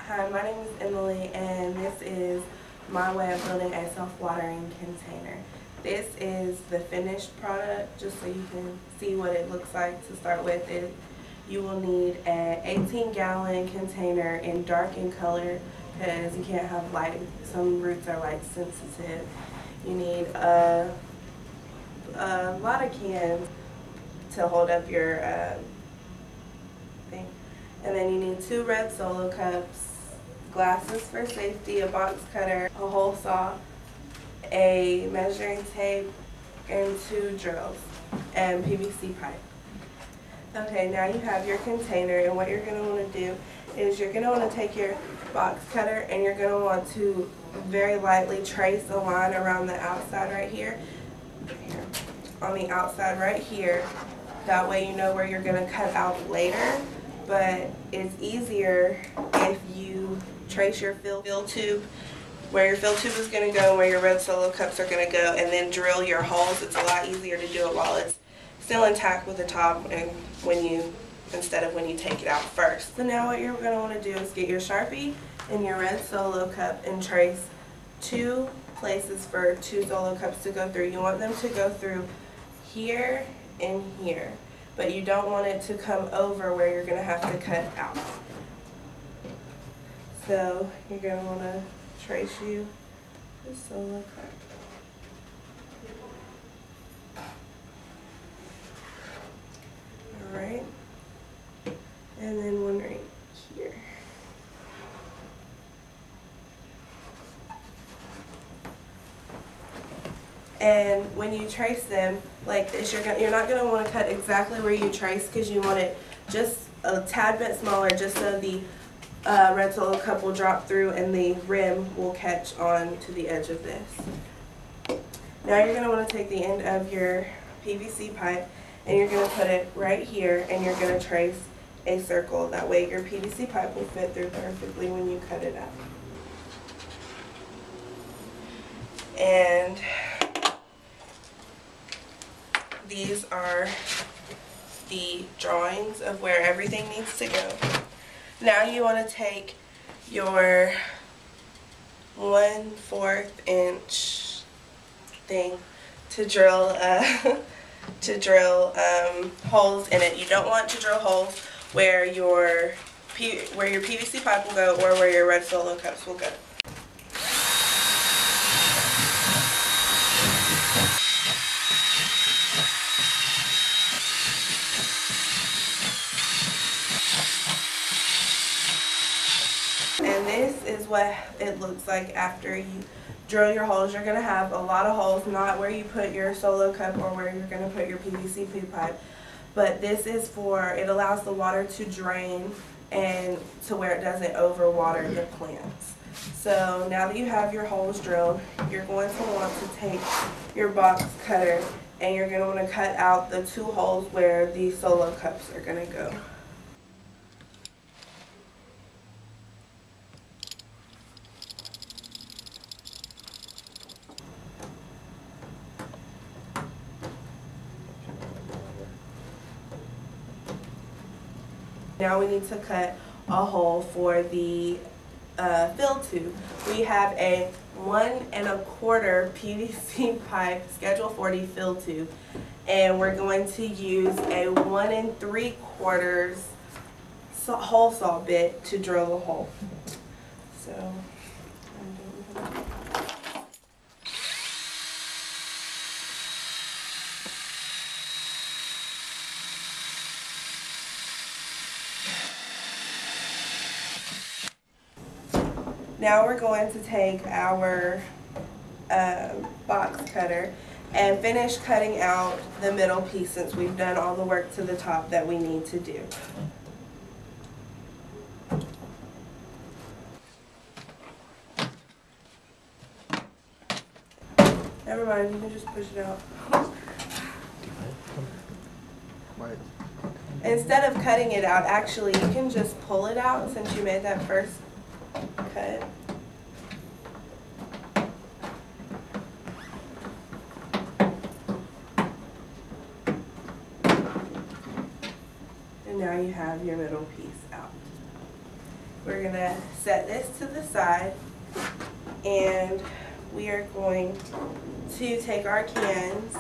Hi, my name is Emily, and this is my way of building a self-watering container. This is the finished product, just so you can see what it looks like. To start with, you will need an 18-gallon container in dark in color, because you can't have light. Some roots are light sensitive. You need a lot of cans to hold up your thing. And then you need 2 red Solo cups, glasses for safety, a box cutter, a hole saw, a measuring tape, and 2 drills, and PVC pipe. Okay, now you have your container, and what you're going to want to do is you're going to want to take your box cutter and you're going to want to very lightly trace a line around the outside right here, on the outside right here. That way you know where you're going to cut out later, but it's easier if you trace your fill tube, where your fill tube is going to go and where your red Solo cups are going to go, and then drill your holes. It's a lot easier to do it while it's still intact with the top and instead of when you take it out first. So now what you're going to want to do is get your Sharpie and your red Solo cup and trace 2 places for 2 Solo cups to go through. You want them to go through here and here, but you don't want it to come over where you're going to have to cut out. So you're going to want to trace you the Solo cup. Alright, and then one right here. And when you trace them like this, you're not going to want to cut exactly where you trace, because you want it just a tad bit smaller, just so the red Solo cup will drop through and the rim will catch on to the edge of this. Now you're going to want to take the end of your PVC pipe and you're going to put it right here, and you're going to trace a circle. That way your PVC pipe will fit through perfectly when you cut it out. And these are the drawings of where everything needs to go. Now you want to take your 1/4 inch thing to drill holes in it. You don't want to drill holes where your PVC pipe will go or where your red Solo cups will go. And this is what it looks like after you drill your holes. You're going to have a lot of holes, not where you put your Solo cup or where you're going to put your PVC pipe, but this is it allows the water to drain and to where it doesn't overwater the plants. So now that you have your holes drilled, you're going to want to take your box cutter and you're going to want to cut out the 2 holes where the Solo cups are going to go. Now we need to cut a hole for the fill tube. We have a 1 1/4 PVC pipe, Schedule 40 fill tube, and we're going to use a 1 3/4 hole saw bit to drill the hole. So. Now we're going to take our box cutter and finish cutting out the middle piece, since we've done all the work to the top that we need to do. Never mind, you can just push it out. Instead of cutting it out, actually you can just pull it out, since you made that first cut. And now you have your middle piece out. we're going to set this to the side, and we are going to take our cans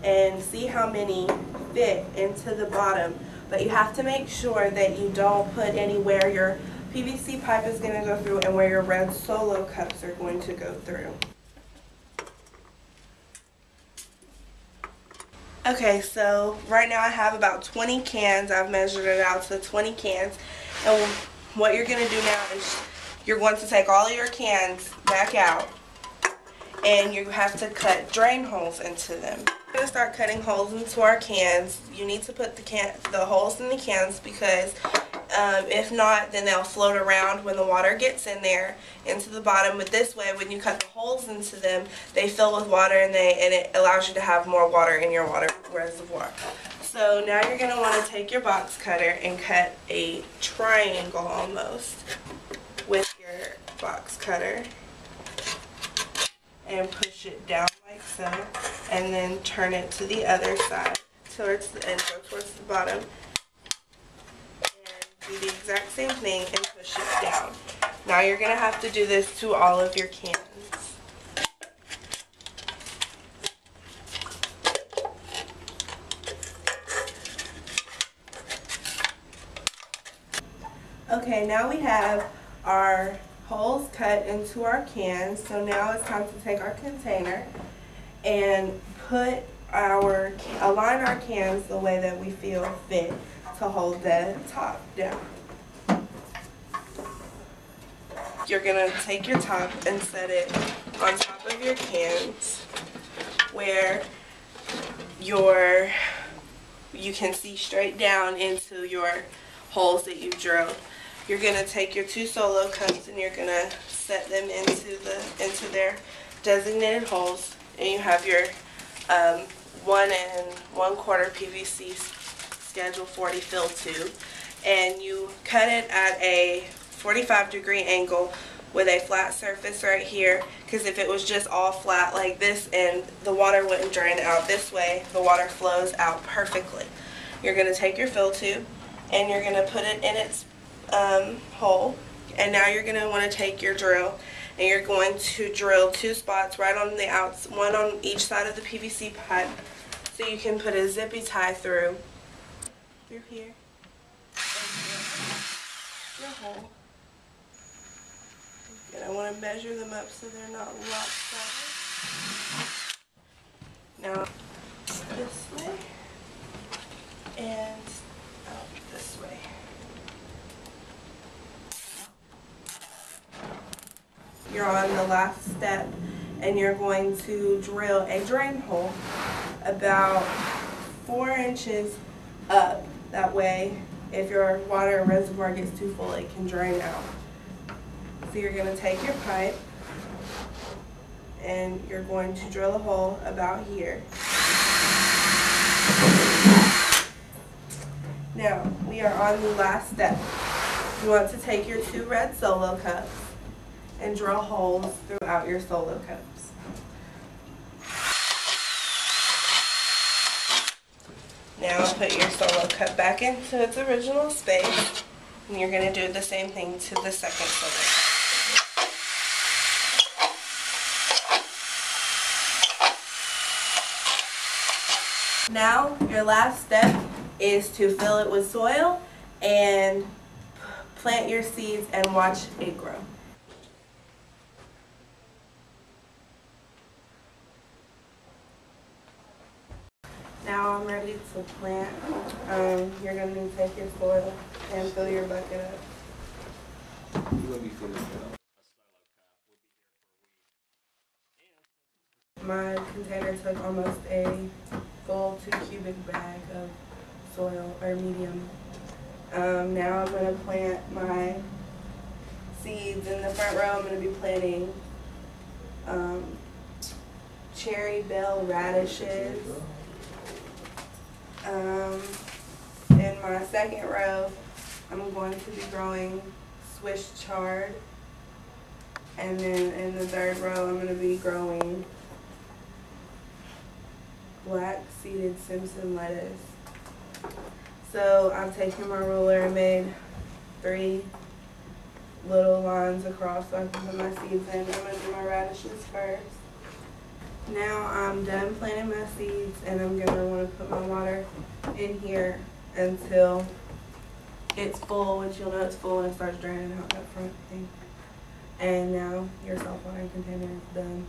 and see how many fit into the bottom. But you have to make sure that you don't put anywhere your PVC pipe is going to go through and where your red Solo cups are going to go through. Okay, so right now I have about 20 cans. I've measured it out to 20 cans. And what you're going to do now is you're going to take all of your cans back out, and you have to cut drain holes into them. We're going to start cutting holes into our cans. You need to put the holes in the cans because if not, then they'll float around when the water gets in there into the bottom. But this way, when you cut the holes into them, they fill with water, and it allows you to have more water in your water reservoir. So now you're going to want to take your box cutter and cut a triangle almost with your box cutter and push it down like so, and then turn it to the other side towards the end, go towards the bottom, and do the exact same thing and push it down. Now you're going to have to do this to all of your cans. Okay, now we have our holes cut into our cans, so now it's time to take our container and align our cans the way that we feel fit to hold the top down. You're going to take your top and set it on top of your cans where you can see straight down into your holes that you drilled. You're going to take your 2 Solo cups and you're going to set them into their designated holes, and you have your 1 1/4 PVC Schedule 40 fill tube, and you cut it at a 45-degree angle with a flat surface right here, because if it was just all flat like this and the water wouldn't drain out this way, the water flows out perfectly. You're going to take your fill tube and you're going to put it in its hole, and now you're going to want to take your drill and you're going to drill 2 spots right on the outs, one on each side of the PVC pipe, so you can put a zippy tie through here and your hole. And I want to measure them up so they're not lopsided. Now this way and out this way. You're on the last step, and you're going to drill a drain hole about 4 inches up. That way, if your water reservoir gets too full, it can drain out. So you're going to take your pipe and you're going to drill a hole about here. Now, we are on the last step. You want to take your 2 red Solo cups and drill holes throughout your Solo cups. Now put your Solo cup back into its original space, and you're going to do the same thing to the second Solo cup. Now your last step is to fill it with soil and plant your seeds and watch it grow. Now I'm ready to plant. You're going to take your soil and fill your bucket up. My container took almost a full 2 cubic bag of soil, or medium. Now I'm going to plant my seeds. In the front row I'm going to be planting cherry bell radishes. In my second row, I'm going to be growing Swiss chard, and then in the third row, I'm going to be growing black seeded Simpson lettuce. So I've taken my ruler and made 3 little lines across so I can put my seeds in. I'm going to do my radishes first. Now I'm done planting my seeds, and I'm going to want to put my water in here until it's full, which you'll know it's full when it starts draining out that front thing. And now your self-watering container is done.